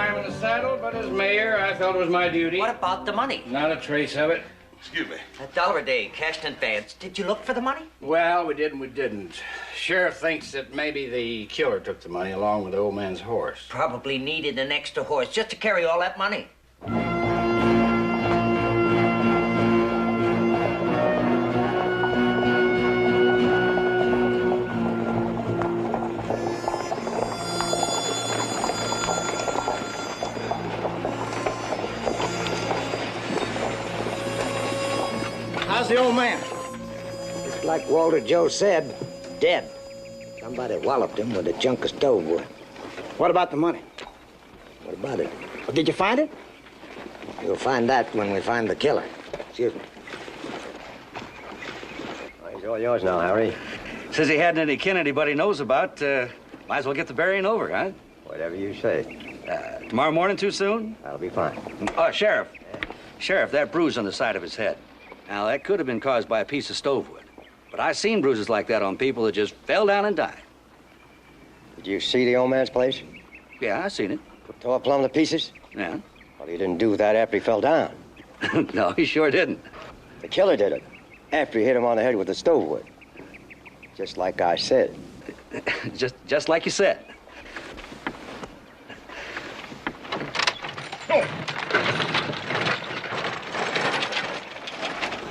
time in the saddle, but as mayor, I felt it was my duty. What about the money? Not a trace of it. Excuse me. $1 a day, cashed in advance. Did you look for the money? Well, we did and we didn't. Sheriff thinks that maybe the killer took the money along with the old man's horse. Probably needed an extra horse just to carry all that money. How's the old man? Just like Walter Joe said, dead. Somebody walloped him with a chunk of stove wood. What about the money? What about it? Well, did you find it? You'll find that when we find the killer. Excuse me. Well, he's all yours now, Harry. Says he hadn't any kin anybody knows about. Might as well get the burying over, huh? Whatever you say. Tomorrow morning too soon? That'll be fine. Sheriff. Sheriff, that bruise on the side of his head. Now, that could have been caused by a piece of stove wood. But I've seen bruises like that on people that just fell down and died. Did you see the old man's place? Yeah, I seen it. Tore plumb to pieces? Yeah. Well, he didn't do that after he fell down. No, he sure didn't. The killer did it. After he hit him on the head with the stove wood. Just like I said. just like you said.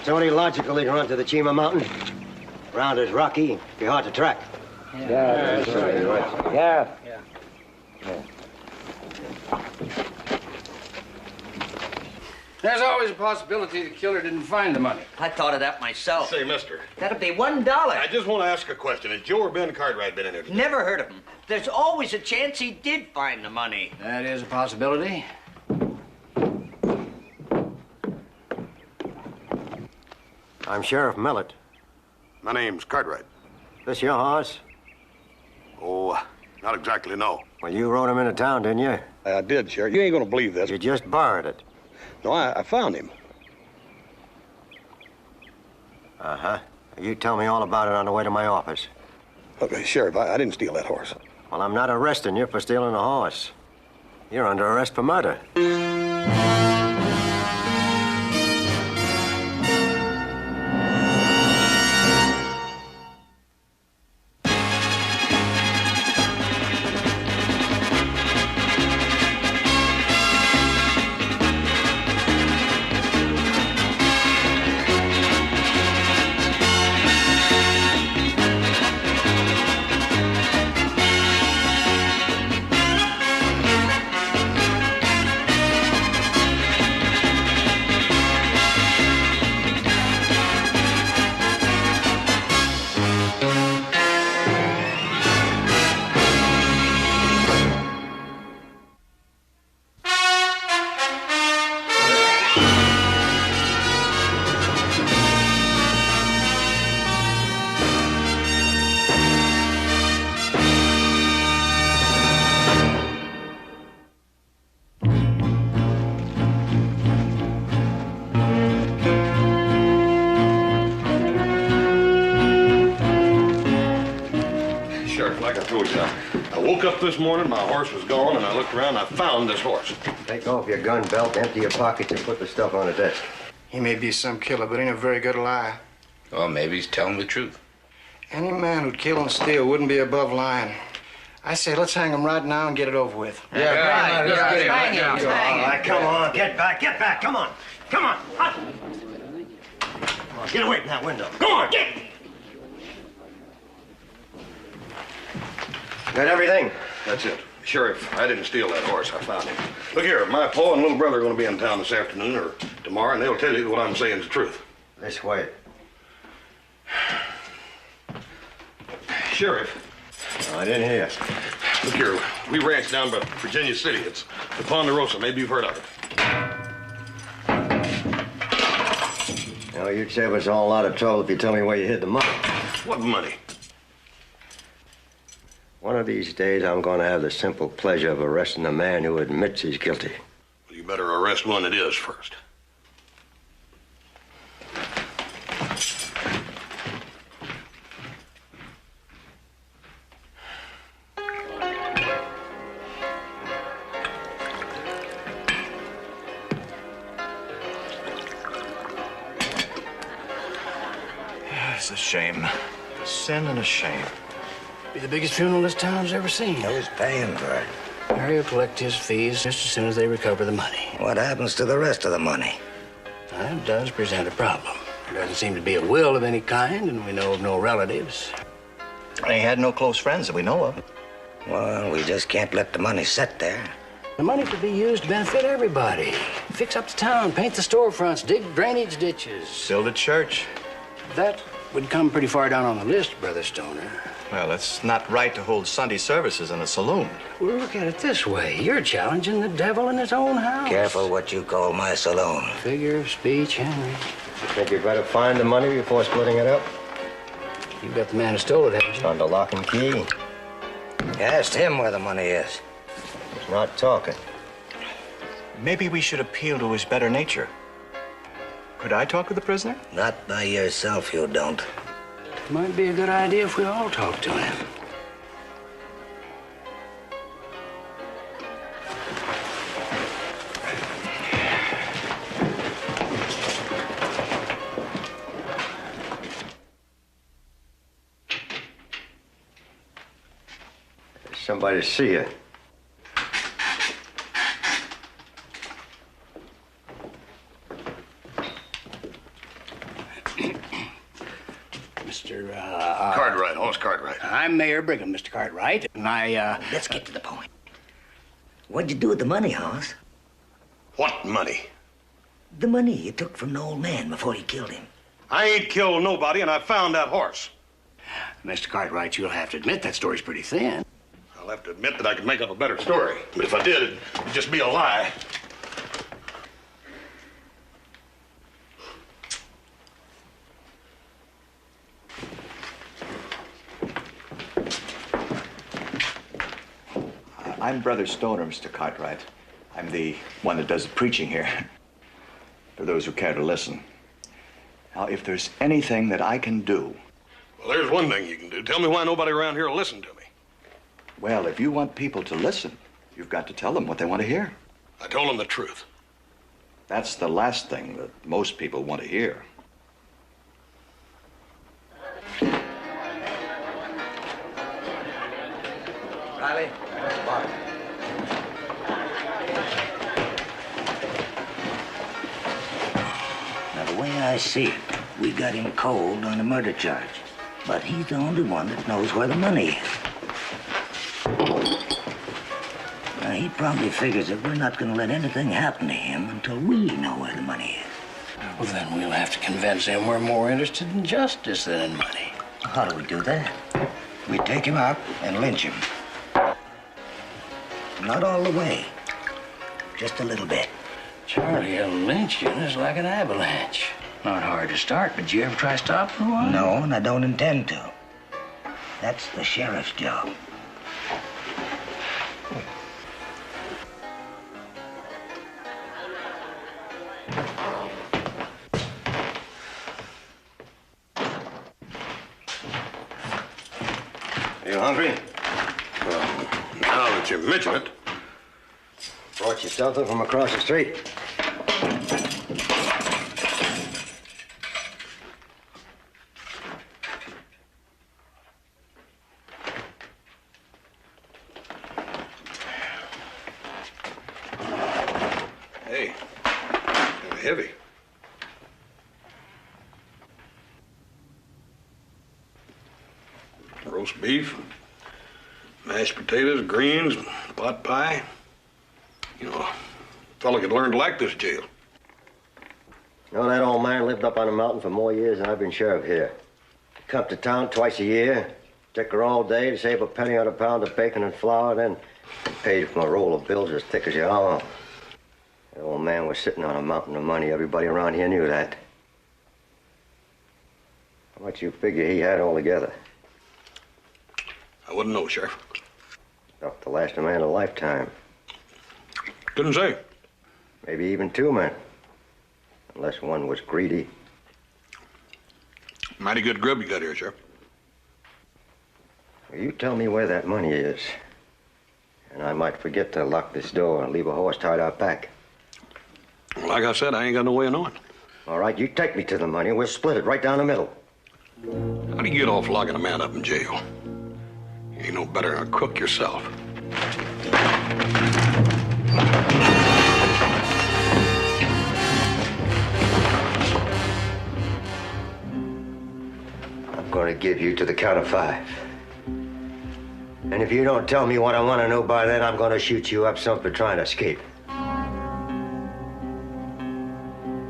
It's only logical he'd run to the Chima Mountain. Ground is rocky, be hard to track. Yeah, that's right. Yeah. There's always a possibility the killer didn't find the money. I thought of that myself. Say, mister, That'd be $1. I just want to ask a question. Has Joe or Ben Cartwright been in here today? Never heard of him. There's always a chance he did find the money. That is a possibility. I'm Sheriff Millett. My name's Cartwright. This your horse? Oh, not exactly, no. Well, you rode him into town, didn't you? I did, Sheriff. You ain't gonna believe this. You just borrowed it. No, I found him. Uh-huh. You tell me all about it on the way to my office. Okay, Sheriff, I didn't steal that horse. Well, I'm not arresting you for stealing a horse. You're under arrest for murder. Like I told you, I woke up this morning, my horse was gone, and I looked around, I found this horse. Take off your gun belt, empty your pockets, and put the stuff on the desk. He may be some killer, but ain't a very good liar. Well, maybe he's telling the truth. Any man who'd kill and steal wouldn't be above lying. I say, let's hang him right now and get it over with. Right. Let's get him. All right, come on, get back, come on. Come on, get away from that window. Go on, get! Got everything? That's it. Sheriff, I didn't steal that horse. I found him. Look here, my pa and little brother are going to be in town this afternoon or tomorrow, and they'll tell you what I'm saying is the truth. This way. Sheriff. No, I didn't hear. Look here, we ranch down by Virginia City. It's the Ponderosa. Maybe you've heard of it. You know, you'd save us all a lot of trouble if you tell me where you hid the money. What money? One of these days, I'm going to have the simple pleasure of arresting a man who admits he's guilty. Well, you better arrest one that is first. It's a shame. A sin and a shame. Be the biggest funeral this town's ever seen. Who's paying for it? Harry will collect his fees just as soon as they recover the money. What happens to the rest of the money? That does present a problem. There doesn't seem to be a will of any kind, and we know of no relatives. He had no close friends that we know of. Well, we just can't let the money sit there. The money could be used to benefit everybody. Fix up the town, paint the storefronts, dig drainage ditches. Build a church. That would come pretty far down on the list, Brother Stoner. Well, it's not right to hold Sunday services in a saloon. Well, look at it this way. You're challenging the devil in his own house. Careful what you call my saloon. Figure of speech, Henry. You think you'd better find the money before splitting it up? You've got the man who stole it, haven't you? Under lock and key. You asked him where the money is. He's not talking. Maybe we should appeal to his better nature. Could I talk with the prisoner? Not by yourself, you don't. Might be a good idea if we all talk to him. There's somebody to see you. Mr. Cartwright, Hoss Cartwright. I'm Mayor Brigham, Mr. Cartwright, and Let's get to the point. What'd you do with the money, Hoss? What money? The money you took from the old man before he killed him. I ain't killed nobody, and I found that horse. Mr. Cartwright, you'll have to admit that story's pretty thin. I'll have to admit that I could make up a better story. But if I did, it'd just be a lie. I'm Brother Stoner, Mr. Cartwright. I'm the one that does the preaching here, for those who care to listen. Now, if there's anything that I can do... Well, there's one thing you can do. Tell me why nobody around here will listen to me. Well, if you want people to listen, you've got to tell them what they want to hear. I told them the truth. That's the last thing that most people want to hear. Riley, Bart. Now, the way I see it, we got him cold on a murder charge. But he's the only one that knows where the money is. Now, he probably figures that we're not going to let anything happen to him until we know where the money is. Well, then we'll have to convince him we're more interested in justice than in money. How do we do that? We take him out and lynch him. Not all the way. Just a little bit. Charlie, a lynching is like an avalanche. Not hard to start, but you ever try stopping one? No, and I don't intend to. That's the sheriff's job. You hungry? Well, now that you mention it. Brought you something from across the street. Hey, they're heavy. Roast beef, mashed potatoes, greens, pot pie. You know, a fella could learn to like this jail. You know, that old man lived up on the mountain for more years than I've been sheriff here. Come to town twice a year, stick her all day to save a penny on a pound of bacon and flour, then paid from a roll of bills as thick as your arm. That old man was sitting on a mountain of money. Everybody around here knew that. How much you figure he had altogether? I wouldn't know, Sheriff. Enough to last a man a lifetime. Couldn't say. Maybe even two men. Unless one was greedy. Mighty good grub you got here, Sheriff. Well, you tell me where that money is. And I might forget to lock this door and leave a horse tied out back. Well, like I said, I ain't got no way of knowing. All right, you take me to the money. We'll split it right down the middle. How do you get off locking a man up in jail? You ain't no better than a cook yourself. I'm going to give you to the count of 5. And if you don't tell me what I want to know by then, I'm going to shoot you up some for trying to escape.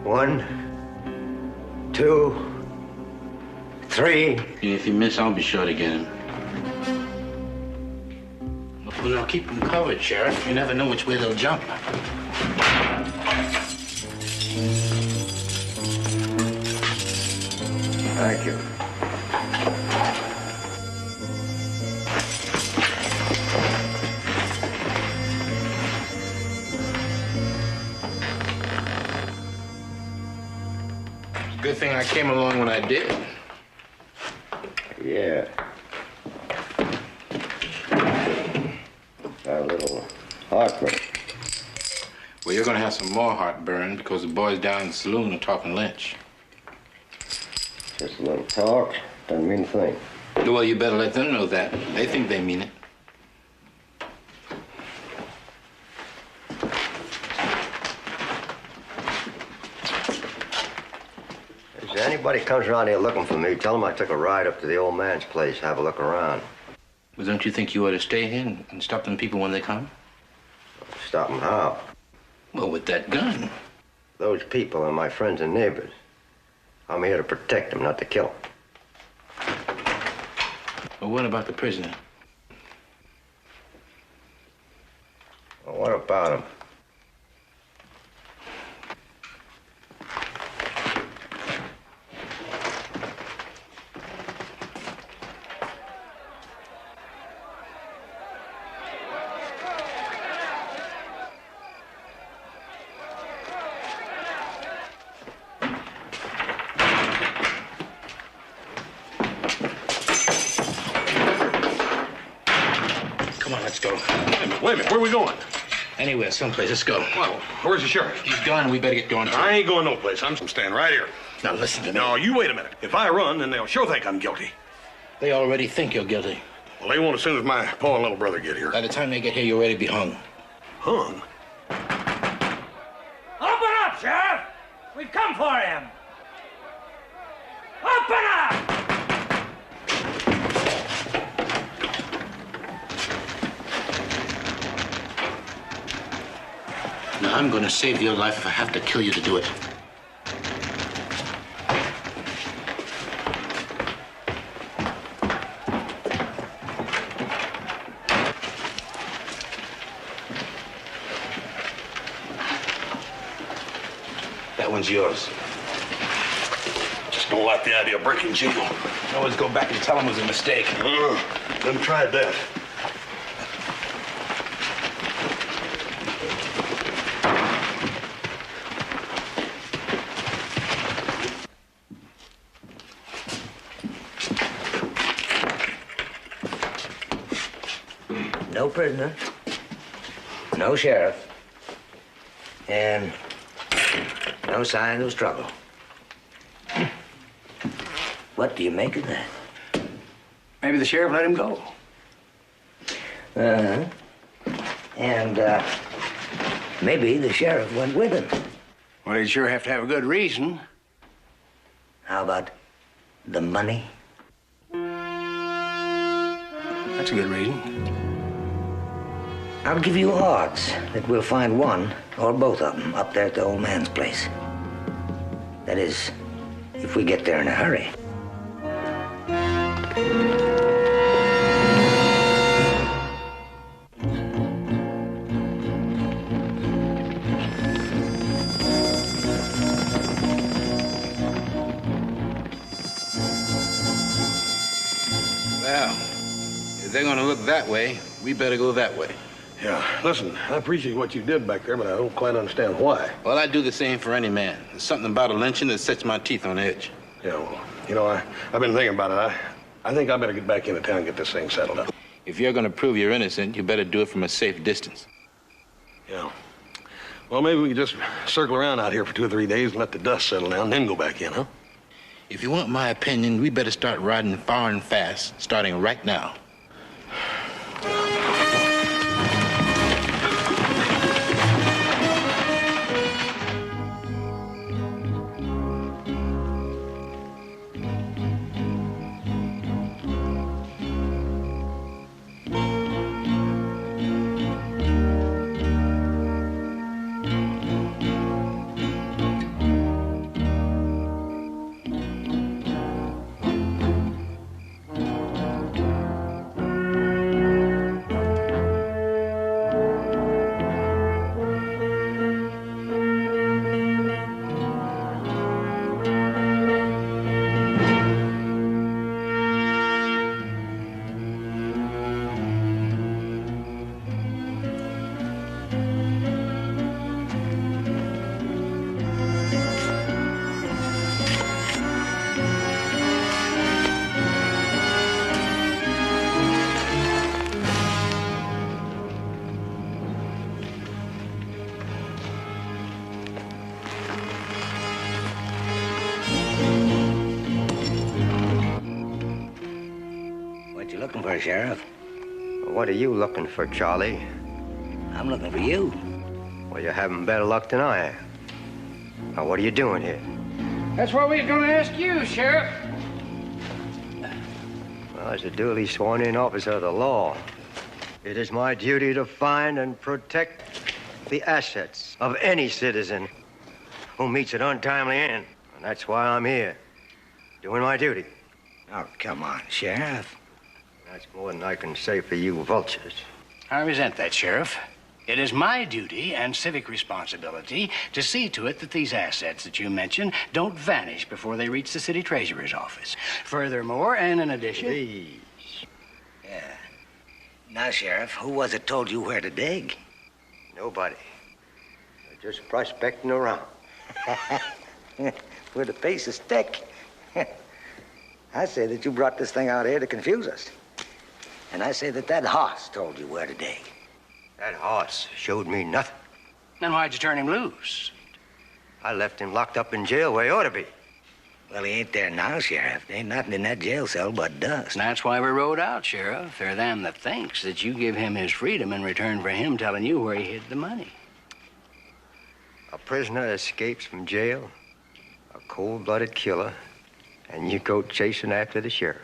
1, 2, 3. If you miss, I'll be sure to get him. Well, now keep them covered, Sheriff. You never know which way they'll jump. Thank you. Good thing I came along when I did. Yeah. Got a little heartburn. Well, you're gonna have some more heartburn because the boys down in the saloon are talking lynch. Just a little talk. Doesn't mean a thing. Well, you better let them know that. They think they mean it. If anybody comes around here looking for me, tell them I took a ride up to the old man's place, have a look around. Well, don't you think you ought to stay here and stop them people when they come? Stop them how? Well, with that gun. Those people are my friends and neighbors. I'm here to protect them, not to kill them. Well, what about the prisoner? Well, what about him? Come on, let's go. Wait a minute, where are we going? Anywhere, someplace. Let's go. Well, where's the sheriff? He's gone. We better get going. I ain't going no place. I'm staying right here. Now, listen to me. No, you wait a minute. If I run, then they'll sure think I'm guilty. They already think you're guilty. Well, they won't as soon as my pa and little brother get here. By the time they get here, you're ready to be hung. Hung? Open up, Sheriff! We've come for him! Open up! Now, I'm going to save your life if I have to kill you to do it. That one's yours. Just don't like the idea of breaking jail. Always go back and tell them it was a mistake. Them tried that. No prisoner, no sheriff, and no sign of struggle. What do you make of that? Maybe the sheriff let him go. Uh-huh. And, maybe the sheriff went with him. Well, he'd sure have to have a good reason. How about the money? That's a good reason. I'll give you odds that we'll find one or both of them up there at the old man's place. That is, if we get there in a hurry. Well, if they're going to look that way, we better go that way. Yeah, listen, I appreciate what you did back there, but I don't quite understand why. Well, I'd do the same for any man. There's something about a lynching that sets my teeth on edge. Yeah, well, you know, I've been thinking about it. I think I better get back into town and get this thing settled up. If you're going to prove you're innocent, you better do it from a safe distance. Yeah. Well, maybe we could just circle around out here for 2 or 3 days and let the dust settle down, then go back in, huh? If you want my opinion, we better start riding far and fast, starting right now. What you looking for, Sheriff? What are you looking for, Charlie? I'm looking for you. Well, you're having better luck than I am. Now, what are you doing here? That's what we was gonna ask you, Sheriff. Well, as a duly sworn-in officer of the law, it is my duty to find and protect the assets of any citizen who meets an untimely end. And that's why I'm here, doing my duty. Oh, come on, Sheriff. That's more than I can say for you vultures. I resent that, Sheriff. It is my duty and civic responsibility to see to it that these assets that you mentioned don't vanish before they reach the city treasurer's office. Furthermore, and in addition... Please. Yeah. Now, Sheriff, who was it told you where to dig? Nobody. They're just prospecting around. With a piece of stick. I say that you brought this thing out here to confuse us. And I say that that horse told you where to dig. That horse showed me nothing. Then why'd you turn him loose? I left him locked up in jail where he ought to be. Well, he ain't there now, Sheriff. There ain't nothing in that jail cell but dust. And that's why we rode out, Sheriff. There are them that thinks that you give him his freedom in return for him telling you where he hid the money. A prisoner escapes from jail, a cold-blooded killer, and you go chasing after the sheriff.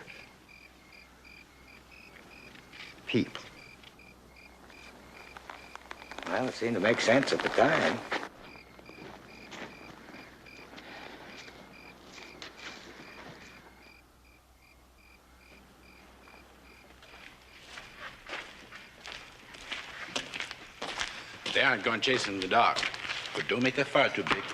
People. Well, it seemed to make sense at the time. They aren't going chasing in the dark, but don't make that fire too big.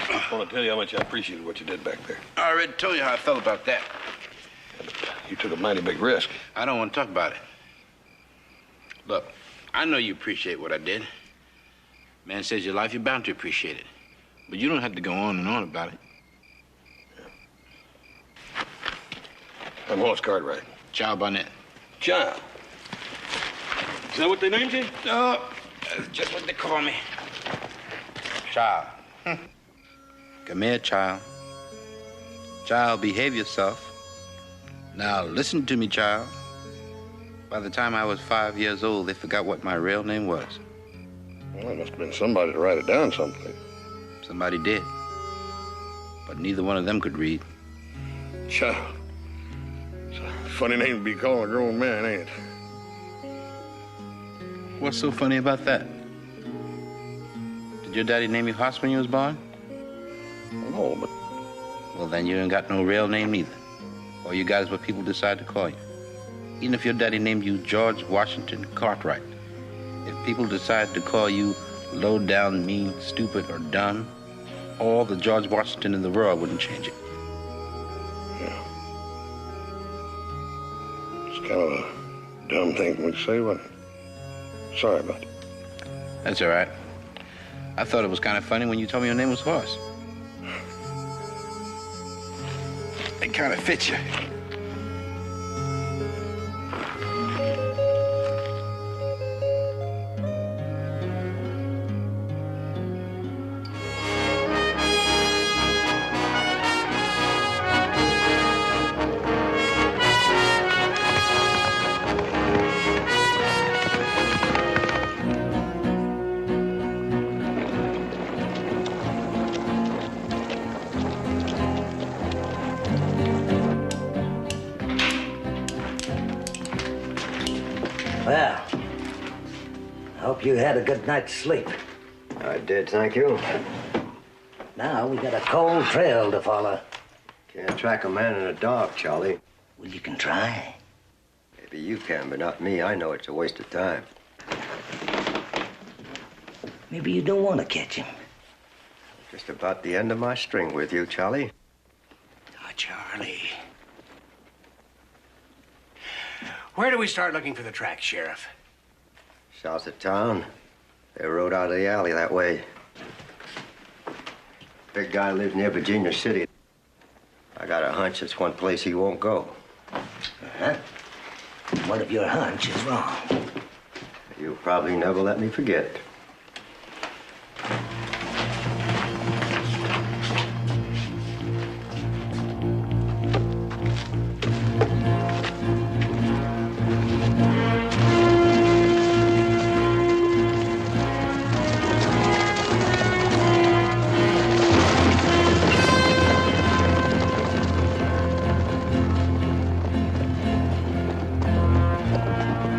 I want to tell you how much I appreciated what you did back there. I already told you how I felt about that. You took a mighty big risk. I don't want to talk about it. Look, I know you appreciate what I did. Man says your life, you're bound to appreciate it. But you don't have to go on and on about it. I'm Wallace Cartwright. Child Barnett. Child. Is that what they named you? No, that's just what they call me. Child. Come here, child. Child, behave yourself. Now, listen to me, child. By the time I was 5 years old, they forgot what my real name was. Well, there must have been somebody to write it down someplace. Somebody did. But neither one of them could read. Child. It's a funny name to be calling a grown man, ain't it? What's so funny about that? Did your daddy name you Hoss when you was born? No, but... Well, then you ain't got no real name either. All you got is what people decide to call you. Even if your daddy named you George Washington Cartwright, if people decide to call you low down, mean, stupid, or dumb, all the George Washington in the world wouldn't change it. Yeah. It's kind of a dumb thing for me to say, but sorry about it. That's all right. I thought it was kind of funny when you told me your name was Hoss. It kind of fits you. Hope you had a good night's sleep. I did, thank you. Now we got a cold trail to follow. Can't track a man in a dog, Charlie. Well, you can try. Maybe you can, but not me. I know it's a waste of time. Maybe you don't want to catch him. Just about the end of my string with you, Charlie. Ah, Charlie. Where do we start looking for the tracks, Sheriff? South of town. They rode out of the alley that way. Big guy lives near Virginia City. I got a hunch it's one place he won't go. Uh-huh. One of your hunch is wrong. You'll probably never let me forget.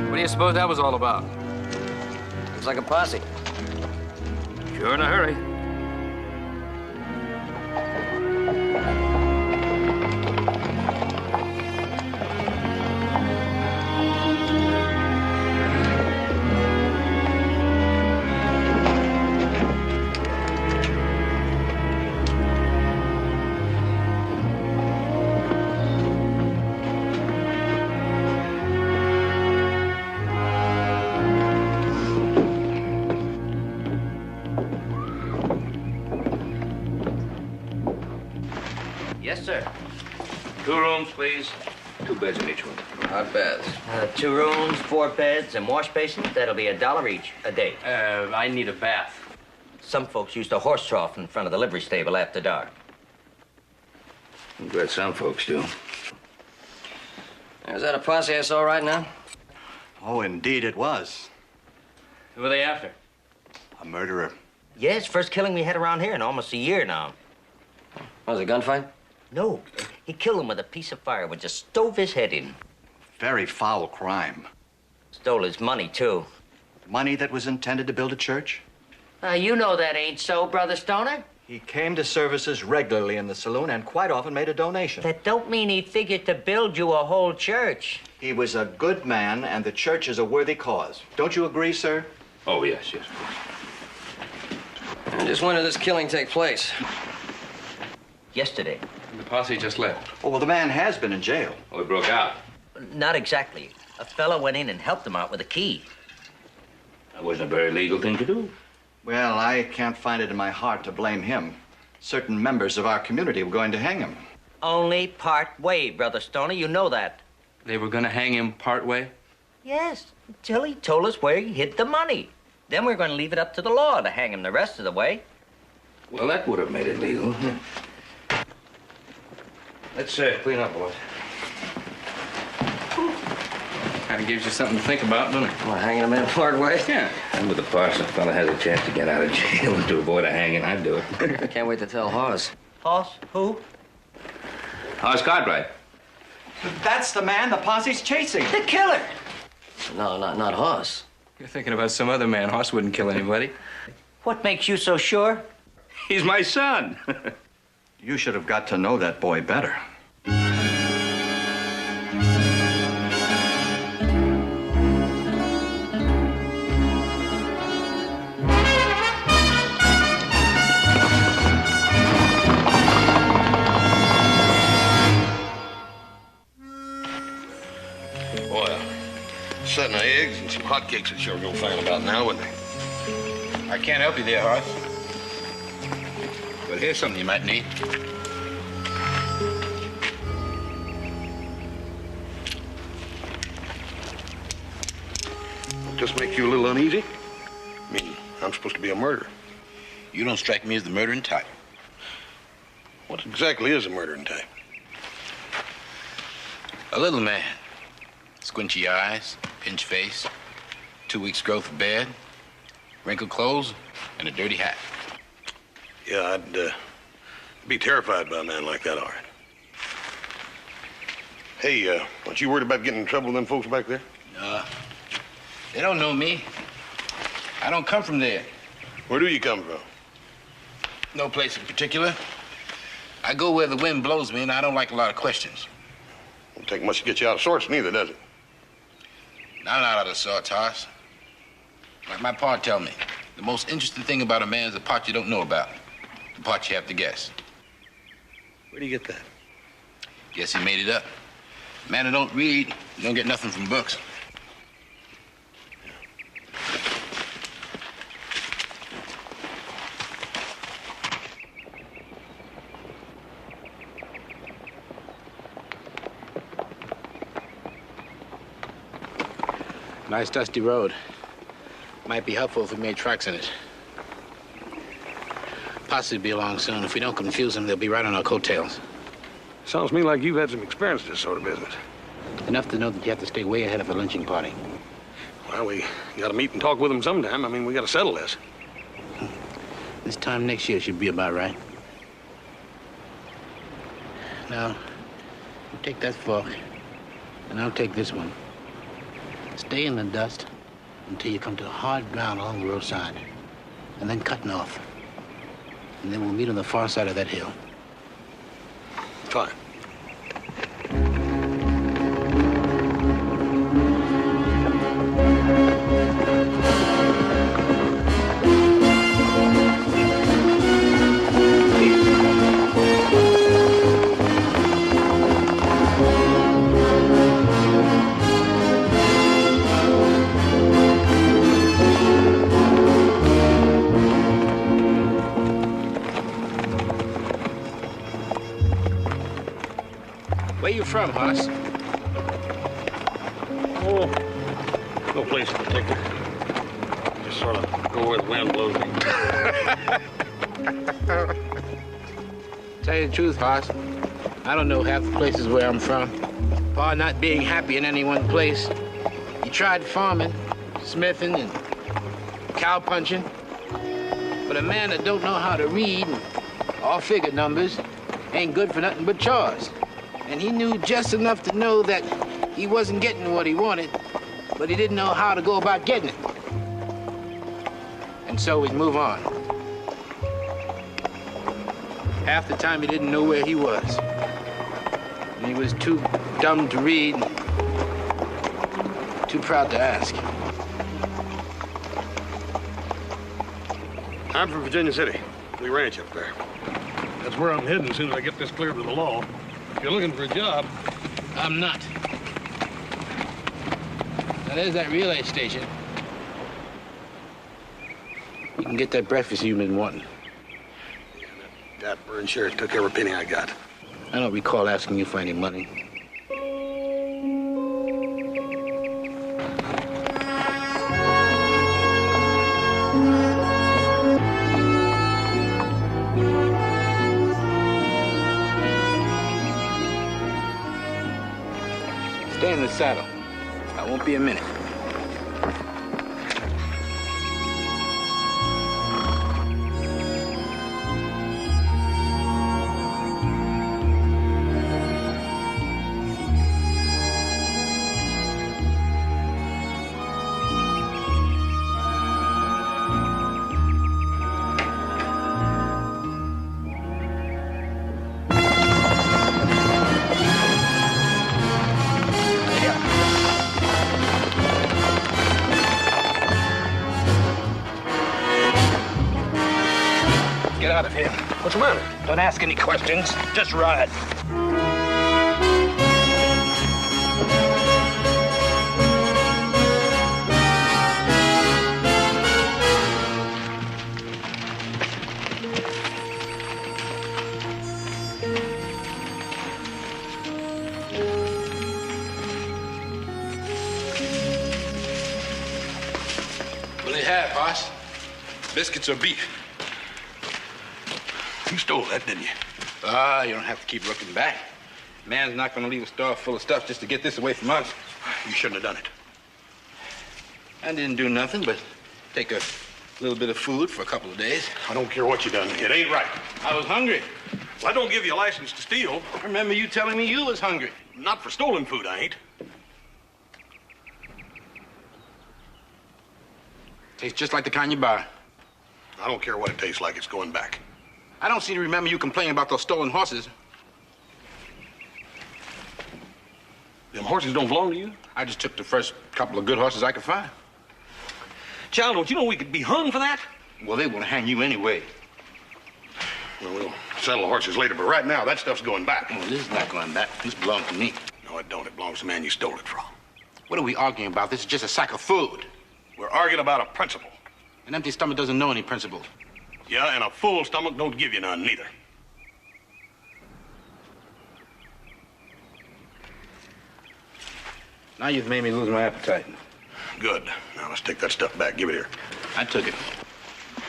What do you suppose that was all about? Looks like a posse. Sure in a hurry. Yes, sir. 2 rooms, please. 2 beds in each one. Not bad. 2 rooms, 4 beds, and wash basins. That'll be $1 each a day. I need a bath. Some folks use the horse trough in front of the livery stable after dark. I'm glad some folks do. Is that a posse I saw right now? Oh, indeed it was. Who are they after? A murderer. Yes, first killing we had around here in almost a year now. Was it a gunfight? No, he killed him with a piece of firewood, just stove his head in. Very foul crime. Stole his money, too. Money that was intended to build a church? You know that ain't so, Brother Stoner. He came to services regularly in the saloon and quite often made a donation. That don't mean he figured to build you a whole church. He was a good man, and the church is a worthy cause. Don't you agree, sir? Oh, yes, of course. And just when did this killing take place? Yesterday. The posse just left. Oh, well, the man has been in jail. Oh, he broke out. Not exactly. A fella went in and helped him out with a key. That wasn't a very legal thing to do. Well, I can't find it in my heart to blame him. Certain members of our community were going to hang him. Only part way, Brother Stoner. You know that. They were gonna hang him part way? Yes, until he told us where he hid the money. Then we're going to leave it up to the law to hang him the rest of the way. Well, that would have made it legal. Let's clean up, boys. Kind of gives you something to think about, doesn't it? Well, hanging a man part way? Yeah. And with the parson, a fella has a chance to get out of jail and to avoid a hanging, I'd do it. I can't wait to tell Hoss. Hoss? Who? How's Cartwright? That's the man the posse's chasing. The killer! No, not Hoss. You're thinking about some other man. Hoss wouldn't kill anybody. What makes you so sure? He's my son. You should have got to know that boy better. Boy, a set of eggs and some hotcakes would sure go fine about now, wouldn't they? I can't help you there, Hoss. But here's something you might need. Just make you a little uneasy? I mean, I'm supposed to be a murderer. You don't strike me as the murdering type. What exactly is a murdering type? A little man. Squinchy eyes, pinch face, 2 weeks growth of beard, wrinkled clothes, and a dirty hat. Yeah, I'd be terrified by a man like that, all right. Hey, aren't you worried about getting in trouble with them folks back there? They don't know me. I don't come from there. Where do you come from? No place in particular. I go where the wind blows me, and I don't like a lot of questions. Don't take much to get you out of sorts neither, does it? I'm not out of sorts, Hoss. Like my pa tell me, the most interesting thing about a man is the part you don't know about. The part you have to guess. Where do you get that? Guess he made it up. Man who don't read, don't get nothing from books. Nice dusty road. Might be helpful if we made tracks in it. Posse will be along soon. If we don't confuse them, they'll be right on our coattails. Sounds to me like you've had some experience in this sort of business. Enough to know that you have to stay way ahead of a lynching party. Well, we gotta meet and talk with them sometime. I mean, we gotta settle this. This time next year should be about right. Now, you take that fork, and I'll take this one. Stay in the dust until you come to hard ground along the roadside, and then cut north. And then we'll meet on the far side of that hill. Fine. Where you from, Hoss? Oh, no place in particular. Just sort of go where the wind blows me. Tell you the truth, Hoss, I don't know half the places where I'm from. Pa not being happy in any one place. He tried farming, smithing, and cow punching. But a man that don't know how to read or figure numbers ain't good for nothing but chores. And he knew just enough to know that he wasn't getting what he wanted, but he didn't know how to go about getting it. And so we'd move on. Half the time he didn't know where he was. And he was too dumb to read, too proud to ask. I'm from Virginia City. We ranch up there. That's where I'm heading as soon as I get this cleared to the law. If you're looking for a job, I'm not. Now, there's that relay station. You can get that breakfast you've been wanting. Yeah, that burn sheriff took every penny I got. I don't recall asking you for any money. Stay in the saddle. I won't be a minute. Get out of here. What's the matter? Don't ask any questions. Just ride. What do they have, boss? Biscuits or beef? You stole that, didn't you? You don't have to keep looking back. Man's not gonna leave a store full of stuff just to get this away from us. You shouldn't have done it. I didn't do nothing but take a little bit of food for a couple of days. I don't care what you done. It ain't right. I was hungry. Well, I don't give you a license to steal. I remember you telling me you was hungry. Not for stolen food, I ain't. Tastes just like the kind you buy. I don't care what it tastes like. It's going back. I don't seem to remember you complaining about those stolen horses. Them horses don't belong to you? I just took the first couple of good horses I could find. Child, don't you know we could be hung for that? Well, they want to hang you anyway. Well, we'll settle the horses later, but right now, that stuff's going back. Well, this is not going back. This belongs to me. No, it don't. It belongs to the man you stole it from. What are we arguing about? This is just a sack of food. We're arguing about a principle. An empty stomach doesn't know any principles. Yeah, and a full stomach don't give you none, neither. Now you've made me lose my appetite. Good. Now let's take that stuff back. Give it here. I took it.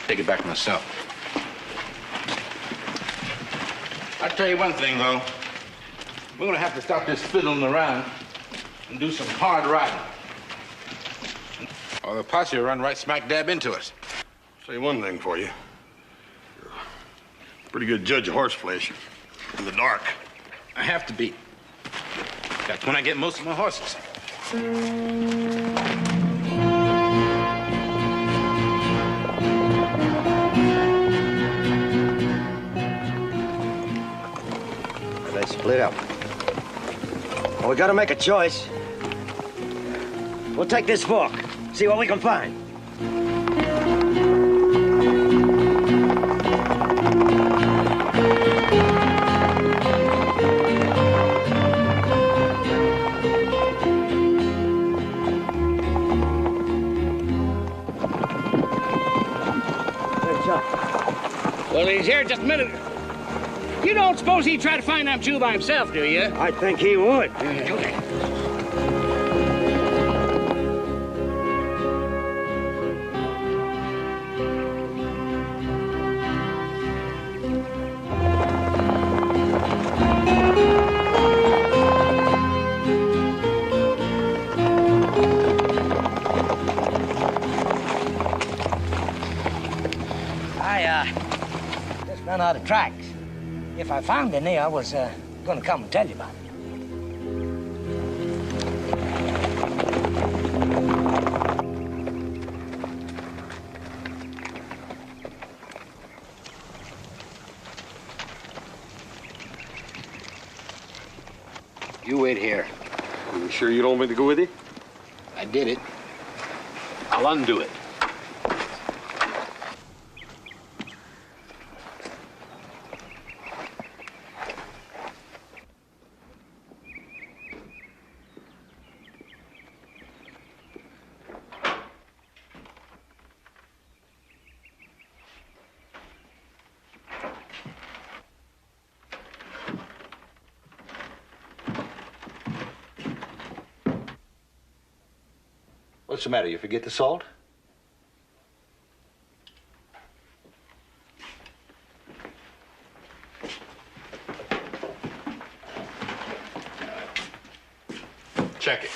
Take it back myself. I'll tell you one thing, though. We're gonna have to stop this fiddling around and do some hard riding. Or the posse will run right smack dab into us. Say one thing for you. You're a pretty good judge of horse flesh in the dark. I have to be. That's when I get most of my horses. They split up. Well, we gotta make a choice. We'll take this fork, see what we can find. Well, he's here just a minute. You don't suppose he'd try to find that jewel by himself, do you? I think he would. Okay. Just run out of tracks. If I found any, I was going to come and tell you about it. You wait here. You sure you don't want me to go with you? I did it. I'll undo it. What's the matter? You forget the salt? Check it.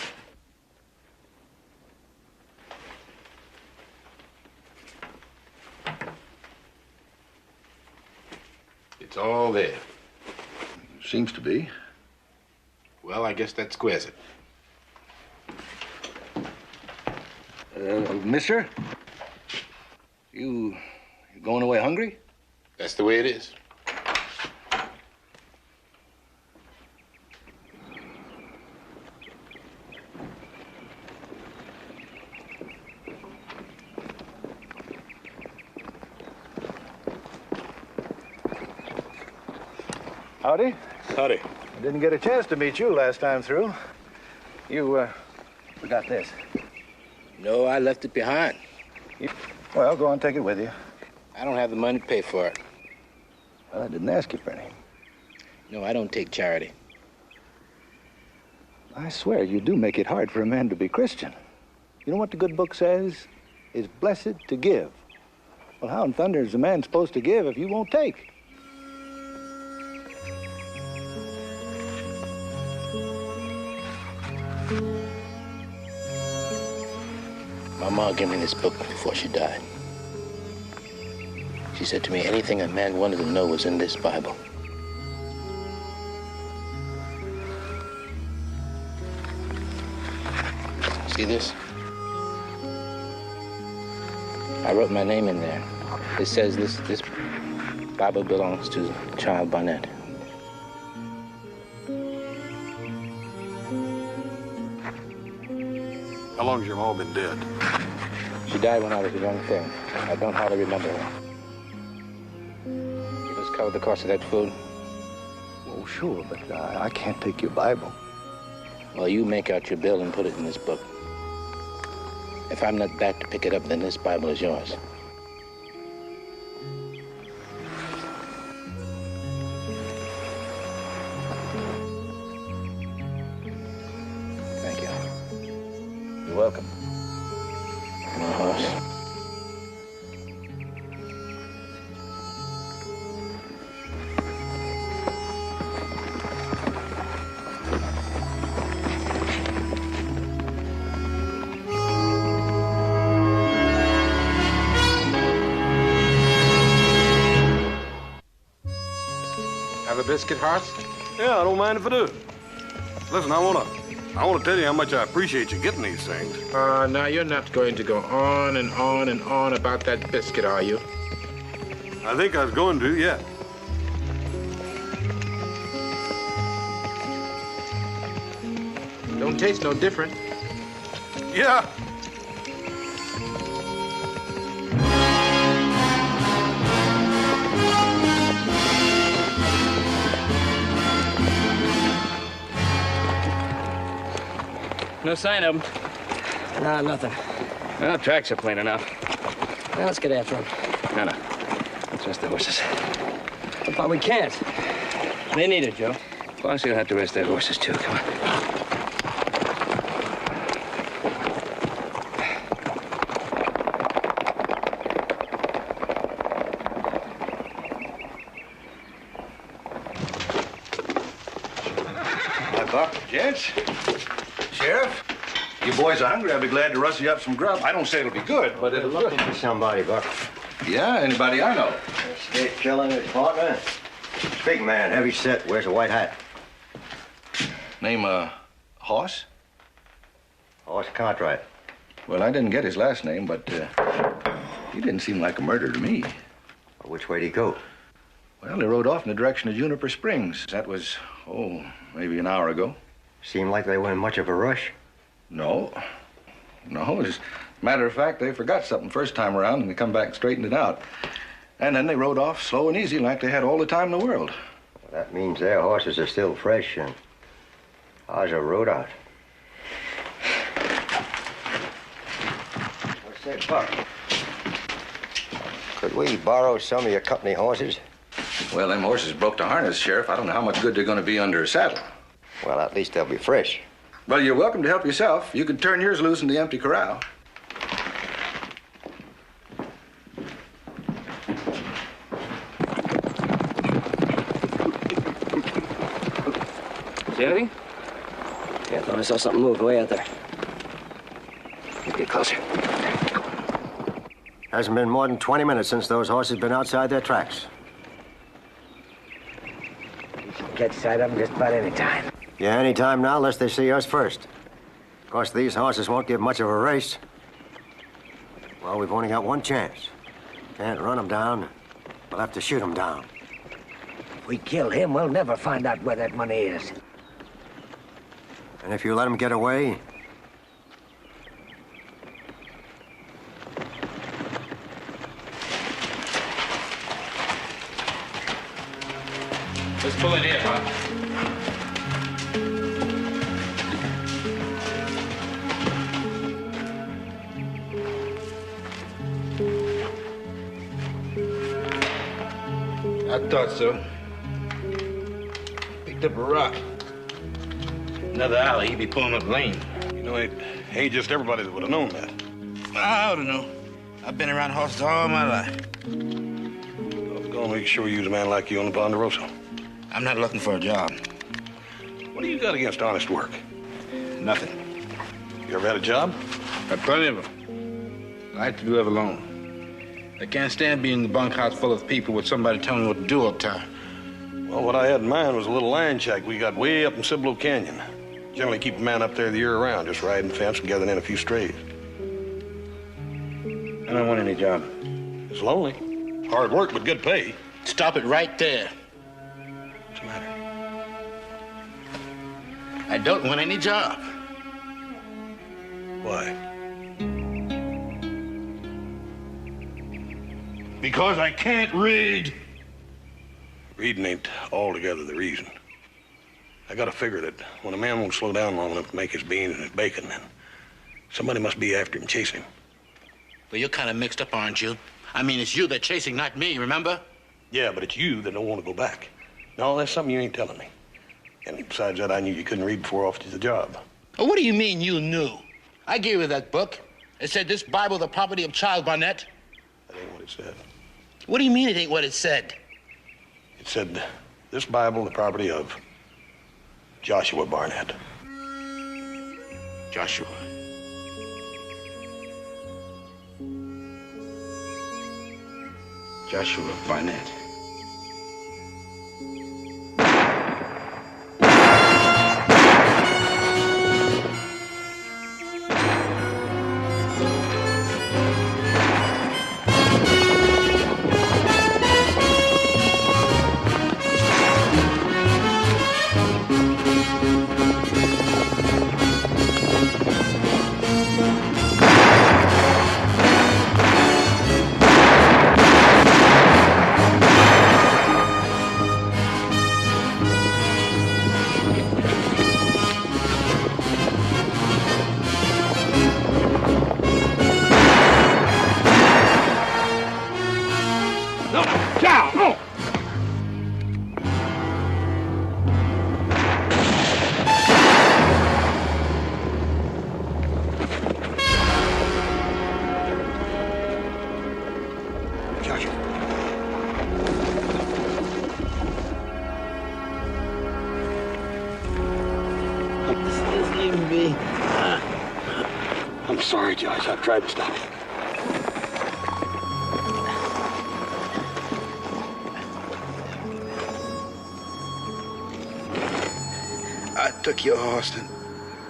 It's all there. Seems to be. Well, I guess that squares it. Mister? You going away hungry? That's the way it is. Howdy. Howdy. I didn't get a chance to meet you last time through. You, forgot this. No, I left it behind. Well, go on, take it with you. I don't have the money to pay for it. Well, I didn't ask you for any. No, I don't take charity. I swear, you do make it hard for a man to be Christian. You know what the good book says? It's blessed to give. Well, how in thunder is a man supposed to give if you won't take? My mom gave me this book before she died. She said to me, anything a man wanted to know was in this Bible. See this? I wrote my name in there. It says this Bible belongs to Child Barnett. How long has your ma been dead? She died when I was a young thing. I don't hardly remember her. You must cover the cost of that food. Oh, sure, but I can't take your Bible. Well, you make out your bill and put it in this book. If I'm not back to pick it up, then this Bible is yours. Thank you. You're welcome. Come on, horse. Have a biscuit, Horace? Yeah, I don't mind if I do. Listen, I wanna tell you how much I appreciate you getting these things. Now you're not going to go on and on and on about that biscuit, are you? I think I was going to, yeah. Don't taste no different. Yeah. No sign of him. Nah, nothing. Well, tracks are plain enough. Now, let's get after him. No. Let's rest the horses. But we can't. They need it, Joe. Posse will have to rest their horses, too. Come on. Hi, Buck. Gents. Sheriff. You boys are hungry. I'd be glad to rustle you up some grub. I don't say it'll be good, but it'll look Looking for somebody, Buck. Yeah, anybody I know. Escape killing his partner. Big man, heavy set, wears a white hat. Name, Hoss? Hoss Cartwright. Well, I didn't get his last name, but he didn't seem like a murderer to me. Which way did he go? Well, he rode off in the direction of Juniper Springs. That was, maybe an hour ago. Seemed like they were in much of a rush. No. As a matter of fact, they forgot something first time around, and they come back and straightened it out. And then they rode off slow and easy, like they had all the time in the world. Well, that means their horses are still fresh, and ours are rode out. What's that, Buck? Could we borrow some of your company horses? Well, them horses broke the harness, Sheriff. I don't know how much good they're going to be under a saddle. Well, at least they'll be fresh. Well, you're welcome to help yourself. You could turn yours loose in the empty corral. See anything? Yeah, I thought I saw something move way out there. Let's get closer. Hasn't been more than 20 minutes since those horses been outside their tracks. We should catch sight of them just about any time. Yeah, any time now, unless they see us first. Of course, these horses won't give much of a race. Well, we've only got one chance. Can't run them down. We'll have to shoot them down. If we kill him, we'll never find out where that money is. And if you let them get away, Let's pull it in, huh? I thought so. Picked up a rock. Another alley, he'd be pulling up lane. You know, it ain't just everybody that would have known that. I don't know. I've been around horses all my life. I was gonna make sure you was a man like you on the Ponderosa. I'm not looking for a job. What do you got against honest work? Nothing. You ever had a job? Got plenty of them. I like to do it alone. I can't stand being in the bunkhouse full of people with somebody telling me what to do all the time. Well, what I had in mind was a little land shack we got way up in Cibolo Canyon. Generally keep a man up there the year around, just riding fence and gathering in a few strays. I don't want any job. It's lonely. Hard work, but good pay. Stop it right there. What's the matter? I don't want any job. Why? Because I can't read. Reading ain't altogether the reason. I gotta figure that when a man won't slow down long enough to make his beans and his bacon, then somebody must be after him, chasing him. Well, you're kind of mixed up, aren't you? I mean, it's you that's chasing, not me, remember? Yeah, but it's you that don't want to go back. No, that's something you ain't telling me. And besides that, I knew you couldn't read before I offered you the job. Well, what do you mean you knew? I gave you that book. It said this Bible, the property of Child Barnett. That ain't what it said. What do you mean it ain't what it said? It said, this Bible, the property of Joshua Barnett. Joshua. Joshua Barnett. I'm sorry, Josh. I've tried to stop you. I took your horse and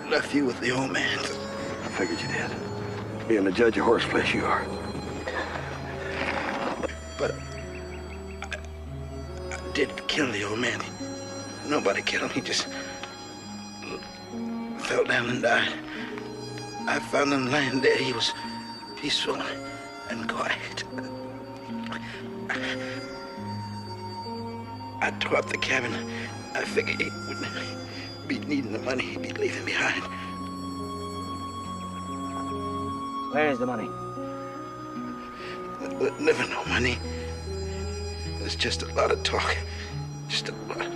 left you with the old man. I figured you did. Being the judge of horseflesh, you are. But I did kill the old man. Nobody killed him. He just fell down and died. I found him lying dead. He was peaceful and quiet. I tore up the cabin. I figured he would be needing the money he'd be leaving behind. Where is the money? Never no money. It's just a lot of talk. Just a lot.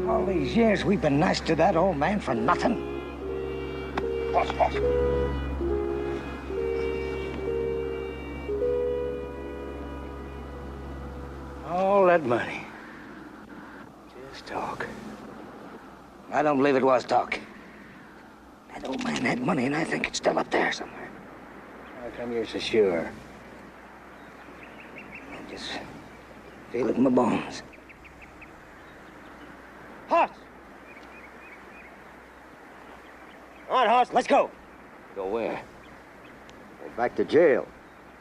All these years we've been nice to that old man for nothing. Horse. All that money. Just talk. I don't believe it was talk. That old man had money, and I think it's still up there somewhere. How come you're so sure? I just feel it in my bones. Horse! All right, Horse, let's go. Go where? Go back to jail.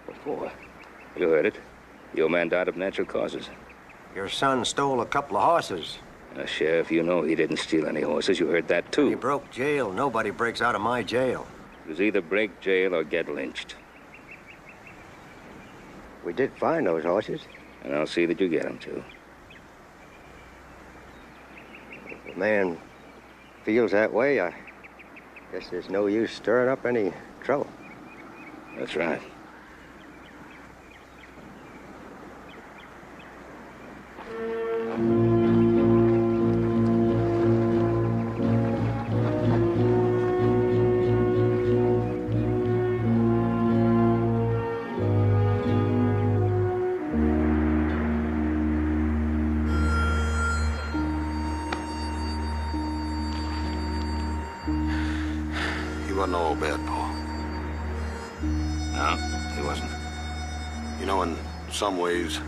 What for? You heard it. Your man died of natural causes. Your son stole a couple of horses. Sheriff, you know he didn't steal any horses. You heard that, too. He broke jail. Nobody breaks out of my jail. It was either break jail or get lynched. We did find those horses. And I'll see that you get them, too. If a man feels that way, I guess there's no use stirring up any trouble. That's right. wasn't all bad, Paul. No, he wasn't. You know, in some ways,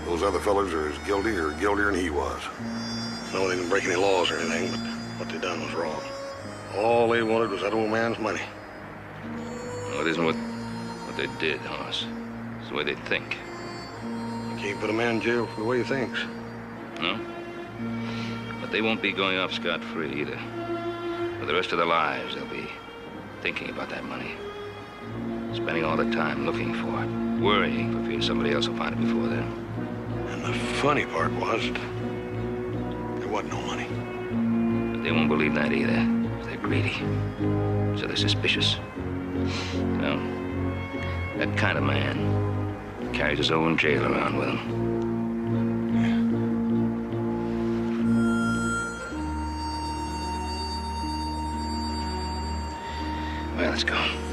those other fellas are as guilty or guiltier than he was. No, they didn't break any laws or anything, but what they done was wrong. All they wanted was that old man's money. Well, it isn't what they did, Hoss. It's the way they think. You can't put a man in jail for the way he thinks. No? But they won't be going off scot-free either. For the rest of their lives, they'll be thinking about that money. Spending all the time looking for it. Worrying for fear somebody else will find it before them. And the funny part was, there wasn't no money. But they won't believe that either. They're greedy. So they're suspicious. Well, that kind of man carries his own jail around with him. Well, let's go.